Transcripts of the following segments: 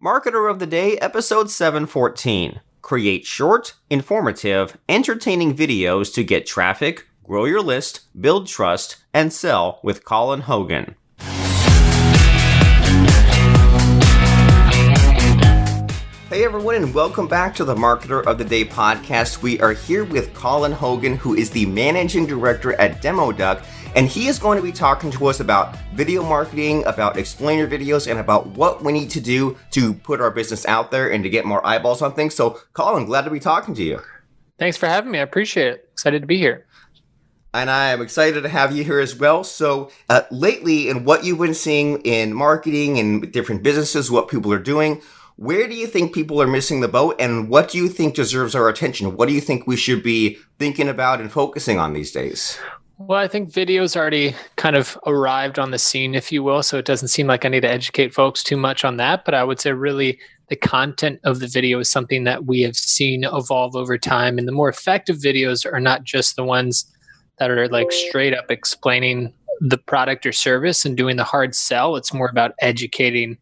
Marketer of the Day, episode 714. Create short, informative, entertaining videos to get traffic, grow your list, build trust, and sell with Colin Hogan. Hey everyone, and welcome back to the Marketer of the Day podcast. We are here with Colin Hogan, who is the managing director at DemoDuck, and he is going to be talking to us about video marketing, about explainer videos, and about what we need to do to put our business out there and to get more eyeballs on things. So, Colin, glad to be talking to you. Thanks for having me. I appreciate it. Excited to be here. And I am excited to have you here as well. So lately, in what you've been seeing in marketing and different businesses, what people are doing, where do you think people are missing the boat, and what do you think deserves our attention? What do you think we should be thinking about and focusing on these days? Well, I think video's already kind of arrived on the scene, if you will, so it doesn't seem like I need to educate folks too much on that. But I would say really the content of the video is something that we have seen evolve over time. And the more effective videos are not just the ones that are like straight up explaining the product or service and doing the hard sell. It's more about educating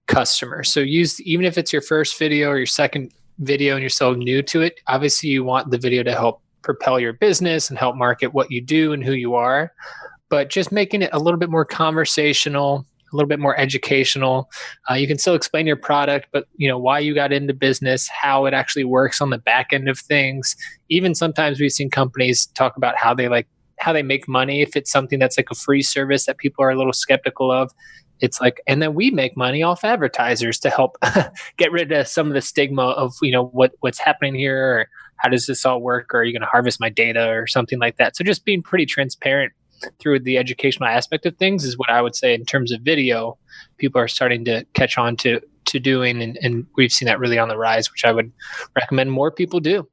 customers. So even if it's your first video or your second video and you're so new to it, obviously you want the video to help propel your business and help market what you do and who you are, but just making it a little bit more conversational, a little bit more educational. You can still explain your product, but why you got into business, how it actually works on the back end of things. Even sometimes we've seen companies talk about how they make money. If it's something that's like a free service that people are a little skeptical of, it's like, and then we make money off advertisers to help get rid of some of the stigma of, what's happening here, or how does this all work? Or are you going to harvest my data or something like that? So just being pretty transparent through the educational aspect of things is what I would say in terms of video, people are starting to catch on to doing. And we've seen that really on the rise, which I would recommend more people do.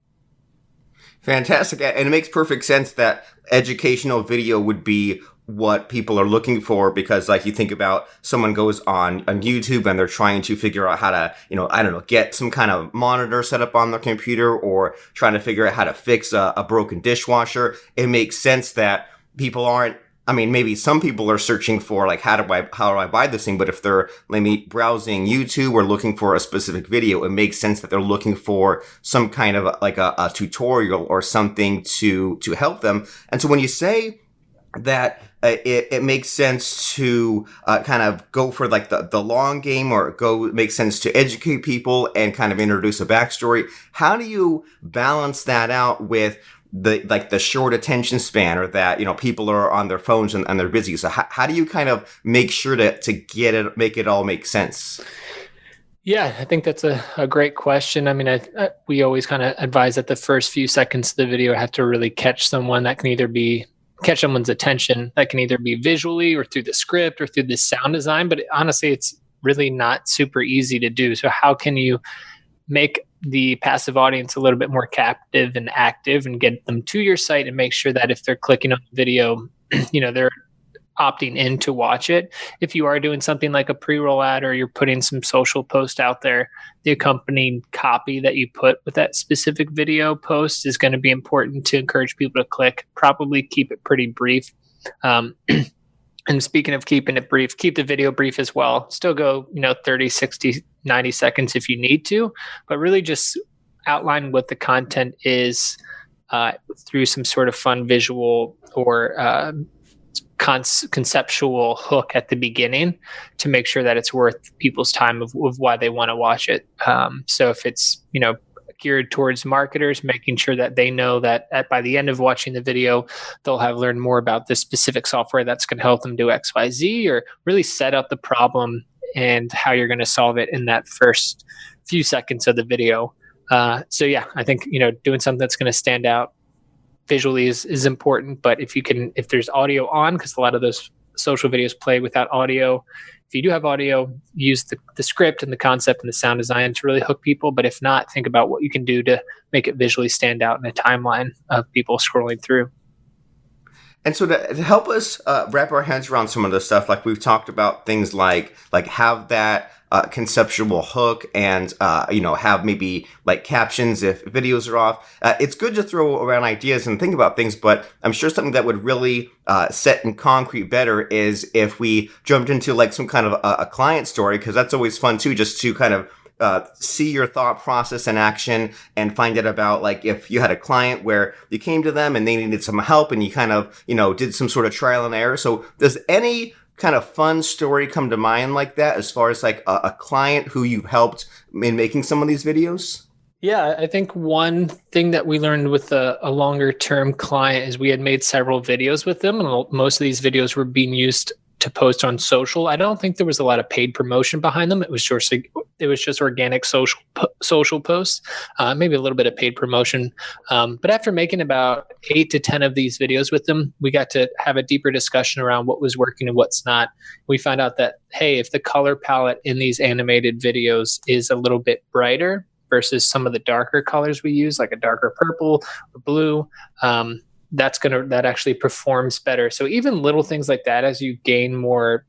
Fantastic. And it makes perfect sense that educational video would be what people are looking for, because like you think about someone goes on YouTube and they're trying to figure out how to, get some kind of monitor set up on their computer, or trying to figure out how to fix a broken dishwasher. It makes sense that people aren't, maybe some people are searching for like, how do I buy this thing? But if they're maybe browsing YouTube or looking for a specific video, it makes sense that they're looking for some kind of like a tutorial or something to help them. And so when you say that it makes sense to kind of go for like the long game, or makes sense to educate people and kind of introduce a backstory. How do you balance that out with the short attention span, or that, people are on their phones and they're busy? So how do you kind of make sure to make it all make sense? Yeah, I think that's a great question. We always kind of advise that the first few seconds of the video have to really catch someone. That can either be catch someone's attention. That can either be visually or through the script or through the sound design, but honestly, it's really not super easy to do. So how can you make the passive audience a little bit more captive and active and get them to your site and make sure that if they're clicking on the video, they're opting in to watch it? If you are doing something like a pre-roll ad, or you're putting some social post out there, the accompanying copy that you put with that specific video post is going to be important to encourage people to click. Probably keep it pretty brief. And speaking of keeping it brief, keep the video brief as well. Still go, 30, 60, 90 seconds if you need to, but really just outline what the content is through some sort of fun visual or conceptual hook at the beginning to make sure that it's worth people's time of why they want to watch it. So if it's, geared towards marketers, making sure that they know that by the end of watching the video, they'll have learned more about this specific software that's going to help them do X, Y, Z, or really set up the problem and how you're going to solve it in that first few seconds of the video. So yeah, I think, doing something that's going to stand out visually is important, but if there's audio on, because a lot of those social videos play without audio. If you do have audio, use the script and the concept and the sound design to really hook people. But if not, think about what you can do to make it visually stand out in a timeline of people scrolling through. And so to help us wrap our heads around some of the stuff, like we've talked about things like have that conceptual hook and, have maybe like captions if videos are off. It's good to throw around ideas and think about things, but I'm sure something that would really set in concrete better is if we jumped into like some kind of a client story, because that's always fun too, just to kind of see your thought process in action and find out about like if you had a client where you came to them and they needed some help and you kind of, did some sort of trial and error. So does any kind of fun story come to mind like that as far as like a client who you helped in making some of these videos? Yeah, I think one thing that we learned with a longer term client is we had made several videos with them, and most of these videos were being used to post on social. I don't think there was a lot of paid promotion behind them. It was just organic social posts, maybe a little bit of paid promotion. But after making about 8 to 10 of these videos with them, we got to have a deeper discussion around what was working and what's not. We found out that, hey, if the color palette in these animated videos is a little bit brighter versus some of the darker colors we use, like a darker purple or blue, that actually performs better. So even little things like that, as you gain more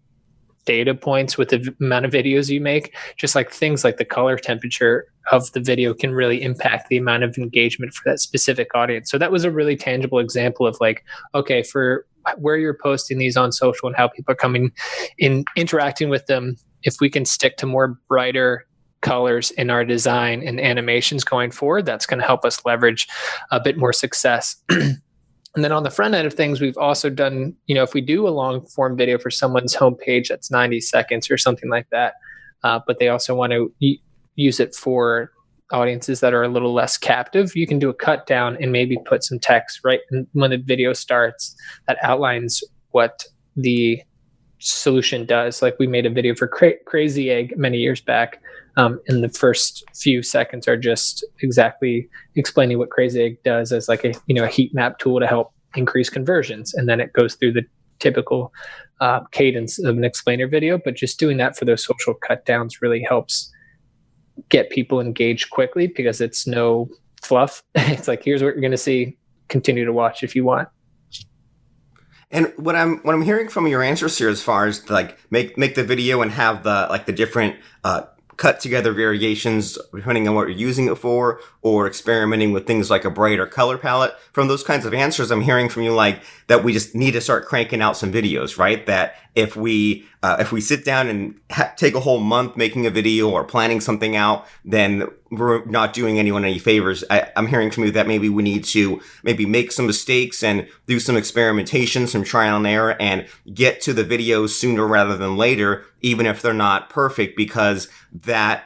data points with the amount of videos you make, just like things like the color temperature of the video can really impact the amount of engagement for that specific audience. So that was a really tangible example of like, okay, for where you're posting these on social and how people are coming in, interacting with them, if we can stick to more brighter colors in our design and animations going forward, that's going to help us leverage a bit more success. And then on the front end of things, we've also done, if we do a long form video for someone's homepage that's 90 seconds or something like that, but they also want to use it for audiences that are a little less captive, you can do a cut down and maybe put some text right when the video starts that outlines what the solution does. Like we made a video for Crazy Egg many years back. And the first few seconds are just exactly explaining what Crazy Egg does as like a heat map tool to help increase conversions. And then it goes through the typical cadence of an explainer video. But just doing that for those social cut downs really helps get people engaged quickly because it's no fluff. It's like, here's what you're going to see. Continue to watch if you want. And what I'm hearing from your answers here, as far as like make the video and have the different cut together variations depending on what you're using it for, or experimenting with things like a brighter color palette. From those kinds of answers, I'm hearing from you like that we just need to start cranking out some videos, right? That if we sit down and take a whole month making a video or planning something out, then we're not doing anyone any favors. I'm hearing from you that maybe we need to maybe make some mistakes and do some experimentation, some trial and error, and get to the videos sooner rather than later, even if they're not perfect, because that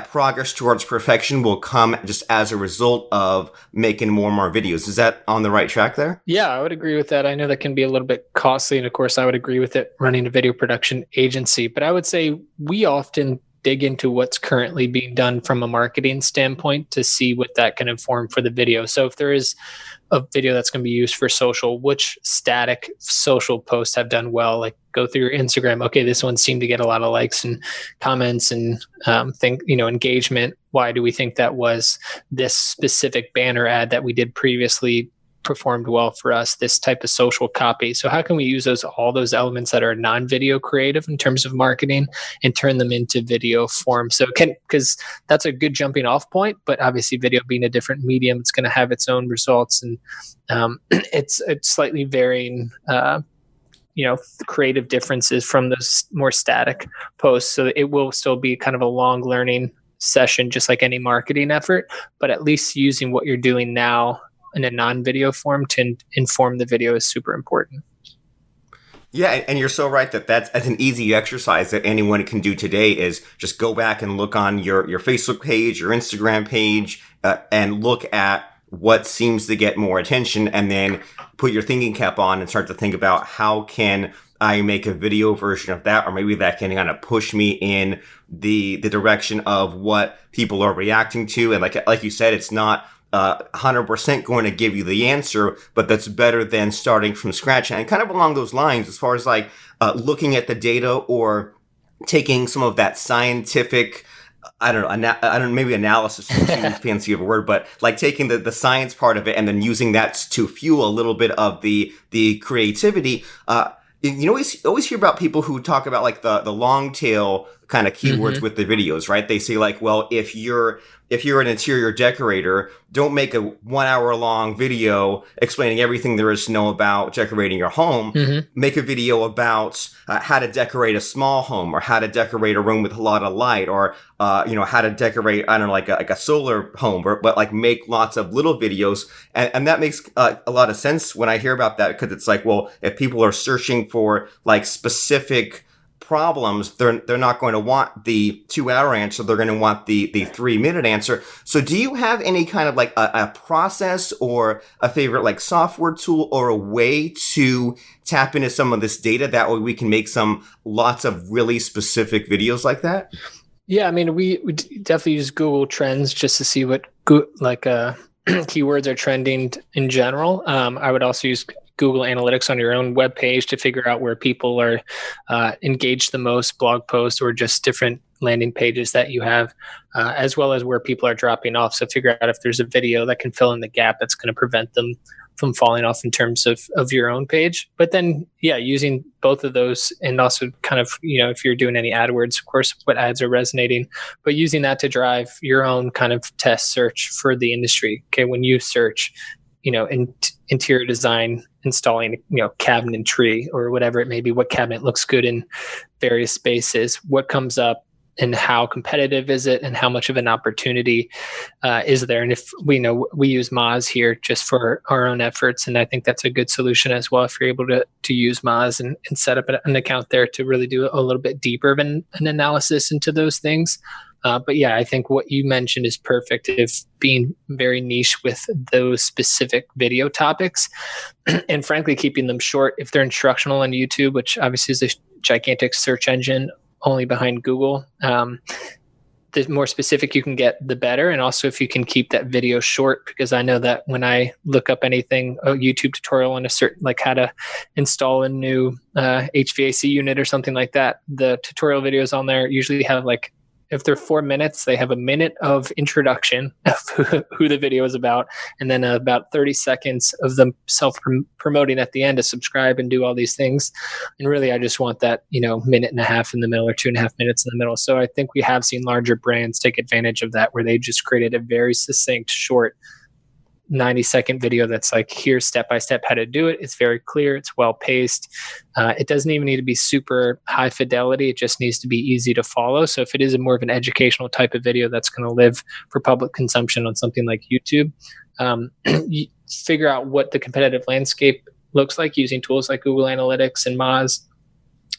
progress towards perfection will come just as a result of making more and more videos. Is that on the right track there? Yeah, I would agree with that. I know that can be a little bit costly. And of course, I would agree with it running a video production agency. But I would say we often dig into what's currently being done from a marketing standpoint to see what that can inform for the video. So if there is a video that's going to be used for social, which static social posts have done well? Like go through your Instagram. Okay, this one seemed to get a lot of likes and comments and engagement. Why do we think that was? This specific banner ad that we did previously performed well for us, this type of social copy. So how can we use all those elements that are non-video creative in terms of marketing and turn them into video form? So because that's a good jumping off point, but obviously video being a different medium, it's going to have its own results, and it's slightly varying creative differences from those more static posts. So it will still be kind of a long learning session, just like any marketing effort, but at least using what you're doing now in a non-video form to inform the video is super important. Yeah, and you're so right that's an easy exercise that anyone can do today, is just go back and look on your Facebook page, your Instagram page, and look at what seems to get more attention, and then put your thinking cap on and start to think about how can I make a video version of that, or maybe that can kind of push me in the direction of what people are reacting to. And like you said, it's not 100% going to give you the answer, but that's better than starting from scratch. And kind of along those lines, as far as like looking at the data or taking some of that scientific, maybe analysis is too fancy of a word, but like taking the science part of it and then using that to fuel a little bit of the creativity. You always hear about people who talk about like the long tail kind of keywords with the videos, right? They say like, well, if you're an interior decorator, don't make a 1 hour long video explaining everything there is to know about decorating your home. Make a video about how to decorate a small home, or how to decorate a room with a lot of light, or how to decorate, I don't know, like a solar home, but like make lots of little videos. And that makes a lot of sense when I hear about that, because it's like, well, if people are searching for like specific problems, they're not going to want the 2 hour answer. They're going to want the 3 minute answer. So do you have any kind of like a process or a favorite like software tool or a way to tap into some of this data? That way we can make lots of really specific videos like that? Yeah, I mean, we definitely use Google Trends just to see what keywords are trending in general. I would also use Google Analytics on your own web page to figure out where people are engaged the most, blog posts or just different landing pages that you have, as well as where people are dropping off. So figure out if there's a video that can fill in the gap that's going to prevent them from falling off in terms of your own page. But then, yeah, using both of those, and also kind of, if you're doing any AdWords, of course, what ads are resonating, but using that to drive your own kind of test search for the industry. Okay, when you search, interior design, installing, cabinetry or whatever it may be, what cabinet looks good in various spaces, what comes up, and how competitive is it, and how much of an opportunity is there? And if we use Moz here just for our own efforts, and I think that's a good solution as well. If you're able to use Moz and set up an account there to really do a little bit deeper of an analysis into those things. But yeah, I think what you mentioned is perfect. If being very niche with those specific video topics, and frankly, keeping them short. If they're instructional on YouTube, which obviously is a gigantic search engine only behind Google, the more specific you can get, the better. And also if you can keep that video short, because I know that when I look up anything, a YouTube tutorial on a certain, like how to install a new HVAC unit or something like that, the tutorial videos on there usually have like, if they're 4 minutes, they have a minute of introduction of who the video is about, and then about 30 seconds of them self-promoting at the end to subscribe and do all these things. And really, I just want that, minute and a half in the middle or 2.5 minutes in the middle. So I think we have seen larger brands take advantage of that, where they just created a very succinct, short 90-second video that's like, here's step-by-step how to do it. It's very clear. It's well-paced. It doesn't even need to be super high fidelity. It just needs to be easy to follow. So if it is a more of an educational type of video that's going to live for public consumption on something like YouTube, you figure out what the competitive landscape looks like using tools like Google Analytics and Moz,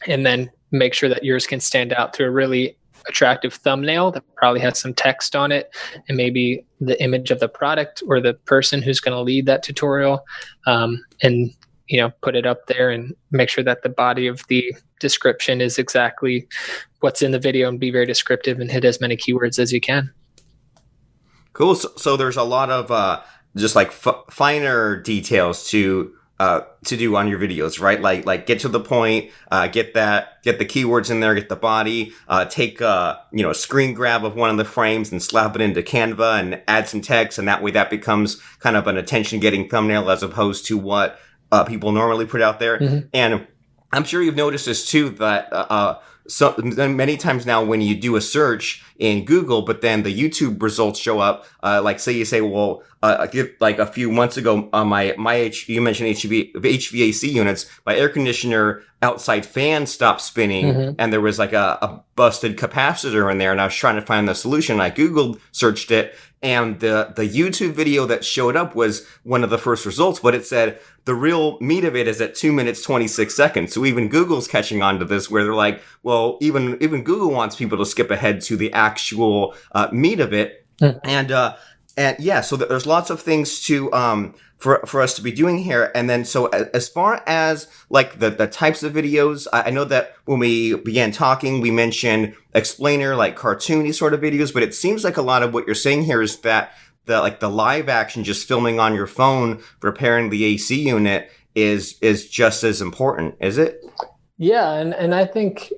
and then make sure that yours can stand out through a really attractive thumbnail that probably has some text on it, and maybe the image of the product or the person who's going to lead that tutorial, and put it up there, and make sure that the body of the description is exactly what's in the video, and be very descriptive and hit as many keywords as you can. Cool. So there's a lot of just like finer details to do on your videos, right? Like get to the point, get the keywords in there, get the body, take a screen grab of one of the frames and slap it into Canva and add some text, and that way that becomes kind of an attention-getting thumbnail as opposed to what people normally put out there. Mm-hmm. And I'm sure you've noticed this too, that so many times now when you do a search in Google, but then the YouTube results show up, like say you say, well, like a few months ago, you mentioned HVAC units, my air conditioner outside fan stopped spinning, mm-hmm. and there was like a busted capacitor in there, and I was trying to find the solution. I Googled searched it, and the YouTube video that showed up was one of the first results, but it said the real meat of it is at 2 minutes, 26 seconds. So even Google's catching on to this, where they're like, well, even Google wants people to skip ahead to the actual meat of it. Mm. And yeah, so there's lots of things to for us to be doing here. And then so as far as like the types of videos, I know that when we began talking, we mentioned explainer, like cartoony sort of videos, but it seems like a lot of what you're saying here is that the live action, just filming on your phone, repairing the AC unit is just as important, is it? Yeah, and I think,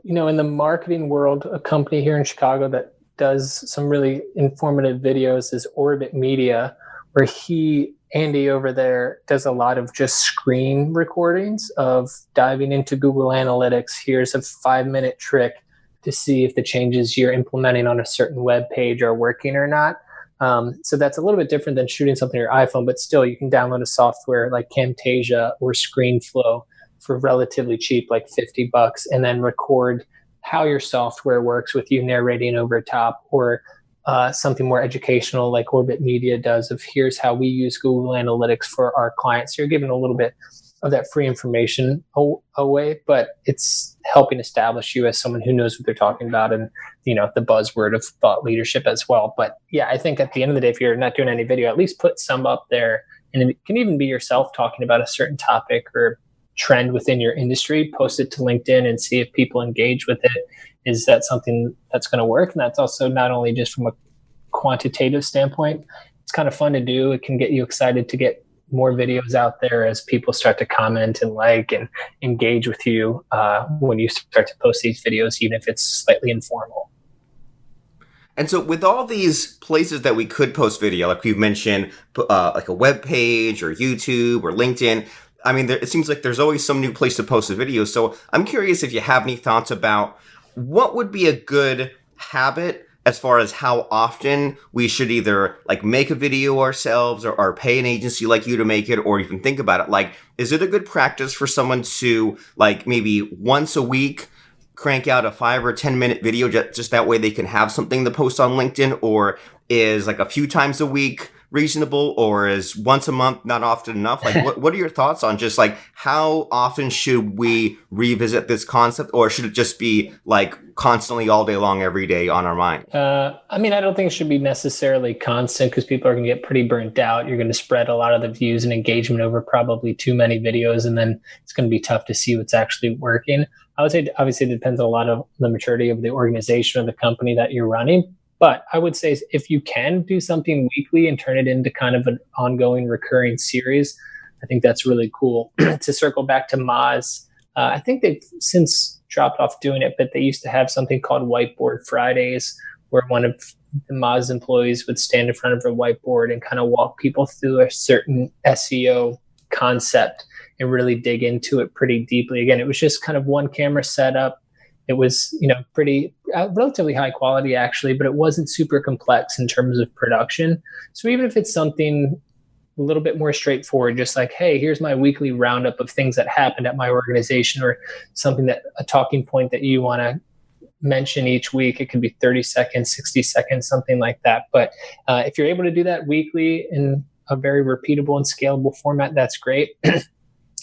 in the marketing world, a company here in Chicago that does some really informative videos is Orbit Media, where Andy over there does a lot of just screen recordings of diving into Google Analytics. Here's a 5-minute trick to see if the changes you're implementing on a certain web page are working or not. So that's a little bit different than shooting something on your iPhone, but still you can download a software like Camtasia or ScreenFlow for relatively cheap, like $50, and then record how your software works with you narrating over top, or something more educational like Orbit Media does of here's how we use Google Analytics for our clients. So you're giving a little bit of that free information away, but it's helping establish you as someone who knows what they're talking about, and the buzzword of thought leadership as well. But yeah, I think at the end of the day, if you're not doing any video, at least put some up there, and it can even be yourself talking about a certain topic or trend within your industry. Post it to LinkedIn and see if people engage with it. Is that something that's going to work? And that's also not only just from a quantitative standpoint, it's kind of fun to do. It can get you excited to get more videos out there as people start to comment and like and engage with you when you start to post these videos, even if it's slightly informal. And so with all these places that we could post video, like we've mentioned, like a web page or YouTube or LinkedIn, I mean, it seems like there's always some new place to post a video. So I'm curious if you have any thoughts about what would be a good habit as far as how often we should either like make a video ourselves or pay an agency like you to make it, or even think about it. Like, is it a good practice for someone to like maybe once a week crank out a 5 or 10 minute video just that way they can have something to post on LinkedIn? Or is like a few times a week reasonable, or is once a month not often enough? Like, what are your thoughts on just like how often should we revisit this concept, or should it just be like constantly all day long, every day on our mind? I mean, I don't think it should be necessarily constant, because people are going to get pretty burnt out. You're going to spread a lot of the views and engagement over probably too many videos, and then it's going to be tough to see what's actually working. I would say obviously it depends on a lot of the maturity of the organization or the company that you're running. But I would say if you can do something weekly and turn it into kind of an ongoing recurring series, I think that's really cool. To circle back to Moz, I think they've since dropped off doing it, but they used to have something called Whiteboard Fridays, where one of the Moz employees would stand in front of a whiteboard and kind of walk people through a certain SEO concept and really dig into it pretty deeply. Again, it was just kind of one camera setup. It was, pretty relatively high quality actually, but it wasn't super complex in terms of production. So even if it's something a little bit more straightforward, just like, hey, here's my weekly roundup of things that happened at my organization, or something a talking point that you want to mention each week. It could be 30 seconds, 60 seconds, something like that. But if you're able to do that weekly in a very repeatable and scalable format, that's great.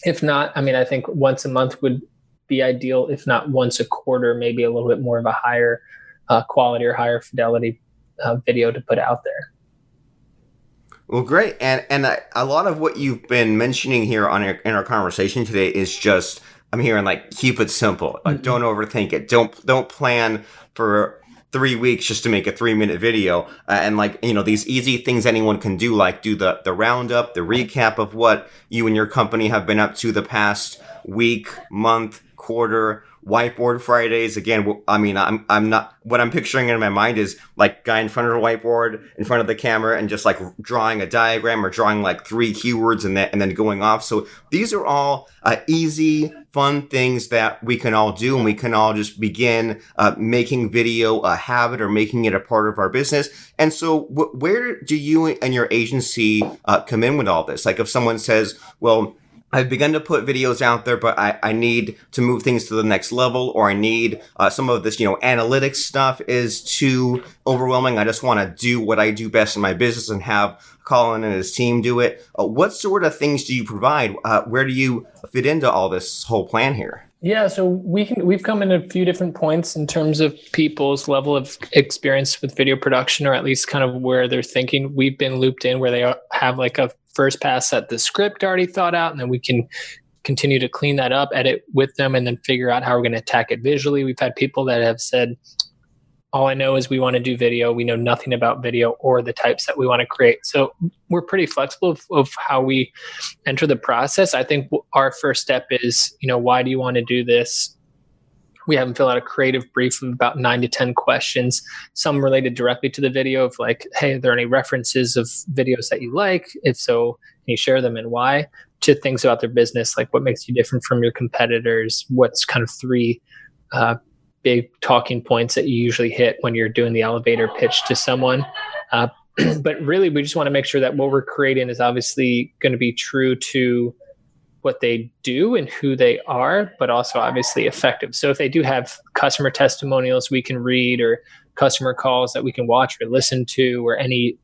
If not, I mean, I think once a month would be ideal. If not once a quarter, maybe a little bit more of a higher quality or higher fidelity video to put out there. Well, great. And a lot of what you've been mentioning here in our conversation today is just, I'm hearing like, keep it simple. Like, don't overthink it. Don't plan for 3 weeks just to make a 3-minute video. And like, these easy things anyone can do, like do the roundup, the recap of what you and your company have been up to the past week, month, quarter. Whiteboard Fridays. Again, I mean, I'm not, what I'm picturing in my mind is like guy in front of a whiteboard in front of the camera and just like drawing a diagram or drawing like 3 keywords and then going off. So these are all easy, fun things that we can all do, and we can all just begin making video a habit or making it a part of our business. And so where do you and your agency come in with all this? Like if someone says, well, I've begun to put videos out there, but I need to move things to the next level, or I need some of this, analytics stuff is too overwhelming. I just want to do what I do best in my business and have Colin and his team do it. What sort of things do you provide? Where do you fit into all this whole plan here? Yeah, so we've come in a few different points in terms of people's level of experience with video production, or at least kind of where they're thinking. We've been looped in where they have like a first pass at the script already thought out, and then we can continue to clean that up, edit with them, and then figure out how we're going to attack it visually. We've had people that have said, all I know is we want to do video. We know nothing about video or the types that we want to create. So we're pretty flexible of how we enter the process. I think our first step is, why do you want to do this? We have them fill out a creative brief of about 9 to 10 questions, some related directly to the video of like, hey, are there any references of videos that you like? If so, can you share them and why? To things about their business, like what makes you different from your competitors? What's kind of 3 big talking points that you usually hit when you're doing the elevator pitch to someone. But really, we just want to make sure that what we're creating is obviously going to be true to what they do and who they are, but also obviously effective. So if they do have customer testimonials we can read, or customer calls that we can watch or listen to, or any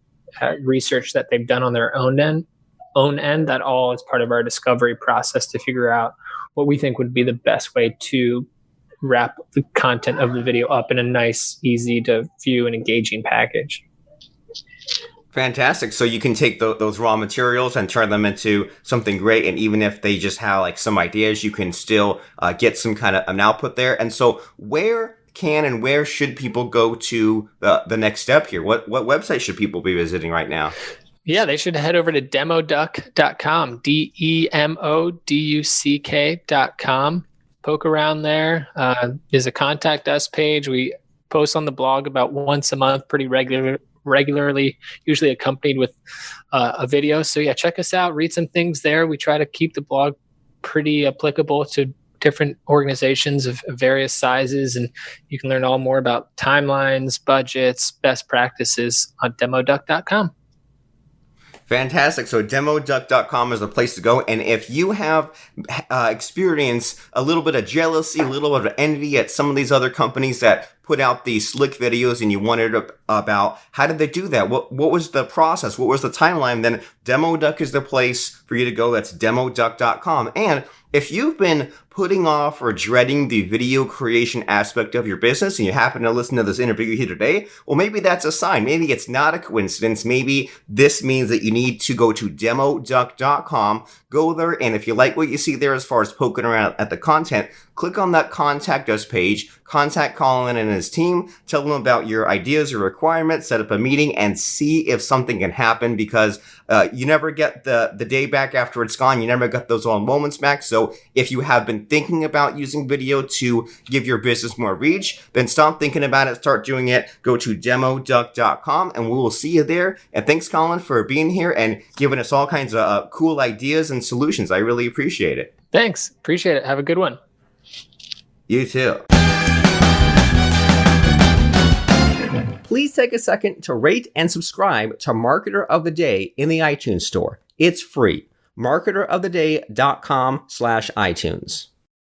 research that they've done on their own end, that all is part of our discovery process to figure out what we think would be the best way to wrap the content of the video up in a nice, easy to view and engaging package. Fantastic. So you can take those raw materials and turn them into something great. And even if they just have like some ideas, you can still get some kind of an output there. And so where should people go to the next step here? What website should people be visiting right now? Yeah, they should head over to demoduck.com, DEMODUCK.com. Poke around there. There's a contact us page. We post on the blog about once a month, pretty regularly, usually accompanied with a video. So yeah, check us out, read some things there. We try to keep the blog pretty applicable to different organizations of various sizes, and you can learn all more about timelines, budgets, best practices on demoduck.com. Fantastic. So demoduck.com is the place to go. And if you have experienced a little bit of jealousy, a little bit of envy at some of these other companies that put out these slick videos and you wondered about how did they do that? What was the process? What was the timeline? Then Demoduck is the place for you to go. That's demoduck.com. And if you've been putting off or dreading the video creation aspect of your business and you happen to listen to this interview here today, well, maybe that's a sign. Maybe it's not a coincidence. Maybe this means that you need to go to demoduck.com, go there, and if you like what you see there as far as poking around at the content, click on that contact us page, contact Colin and his team, tell them about your ideas or requirements, set up a meeting, and see if something can happen, because you never get the day back after it's gone. You never get those all moments back. So if you have been thinking about using video to give your business more reach, then stop thinking about it, start doing it. Go to demoduck.com and we will see you there. And thanks, Colin, for being here and giving us all kinds of cool ideas and solutions. I really appreciate it. Thanks. Appreciate it. Have a good one. You too. Please take a second to rate and subscribe to Marketer of the Day in the iTunes Store. It's free. marketeroftheday.com/iTunes.